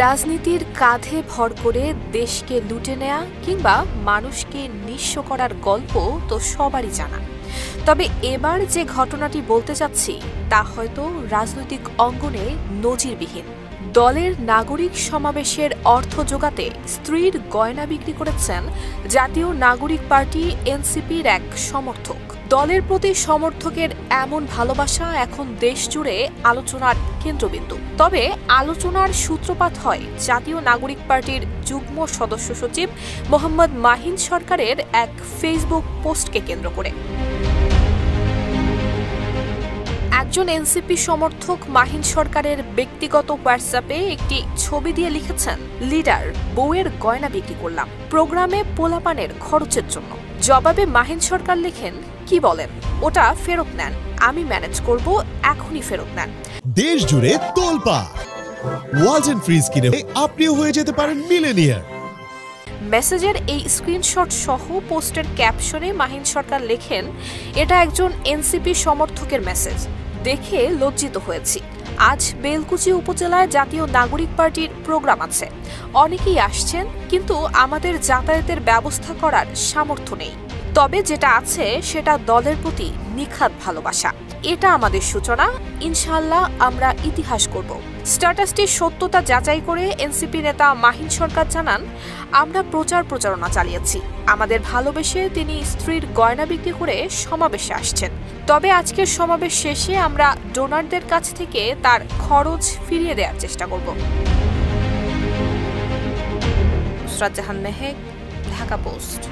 রাজনীতির কাঁধে ভর করে দেশকে লুটে নেয়া কিংবা মানুষকে নিঃস্ব করার গল্প তো সবারই জানা। তবে এবার যে ঘটনাটি বলতে চাচ্ছি তা হয়তো রাজনৈতিক অঙ্গনে নজিরবিহীন। দলের নাগরিক সমাবেশের অর্থ জোগাতে স্ত্রীর গয়না বিক্রি করেছেন জাতীয় নাগরিক পার্টি এনসিপির এক সমর্থক। দলের প্রতি সমর্থকের এমন ভালোবাসা এখন দেশ জুড়ে আলোচনার কেন্দ্রবিন্দু। তবে আলোচনার সূত্রপাত হয় জাতীয় নাগরিক পার্টির যুগ্ম সদস্য সচিব মোহাম্মদ মাহিন সরকারের এক ফেসবুক পোস্টকে কেন্দ্র করে। একজন এনসিপি সমর্থক মাহিন সরকারের ব্যক্তিগত হোয়াটসঅ্যাপে একটি ছবি দিয়ে লিখেছেন, লিডার, বউয়ের গয়না বিক্রি করলাম প্রোগ্রামে পোলাপানের খরচের জন্য। জবাবে মাহিন সরকার লেখেন, কি বলেন, ওটা ফেরত নেন, আমি ম্যানেজ করব, এখনই ফেরত নেন। দেশ জুড়ে তোলপাড় ওয়ালটন ফ্রিজ কিনে আপনিও হয়ে যেতে পারেন মিলেনিয়ার। মেসেজের এই স্ক্রিনশট সহ পোস্টের ক্যাপশনে মাহিন সরকার লেখেন, এটা একজন এনসিপি সমর্থকের মেসেজ, দেখে লজ্জিত হয়েছি। আজ বেলকুচি উপজেলায় জাতীয় নাগরিক পার্টির প্রোগ্রাম আছে, অনেকেই আসছেন, কিন্তু আমাদের যাতায়াতের ব্যবস্থা করার সামর্থ্য নেই। তবে যেটা আছে সেটা দলের প্রতি নিখাদ ভালোবাসা। এটা আমাদের সূচনা, ইনশাআল্লাহ আমরা ইতিহাস করব। স্ট্যাটাসটির সত্যতা যাচাই করে এনসিপি নেতা মাহিন সরকার জানান, আমরা প্রচারণা চালিয়েছি। আমাদের ভালোবেসে তিনি স্ত্রীর গয়না বিক্রি করে সমাবেশে আসছেন। তবে আজকের সমাবেশ শেষে আমরা ডোনারদের কাছ থেকে তার খরচ ফিরিয়ে দেওয়ার চেষ্টা করব। নুসরাত জাহান মেহেক, ঢাকা পোস্ট।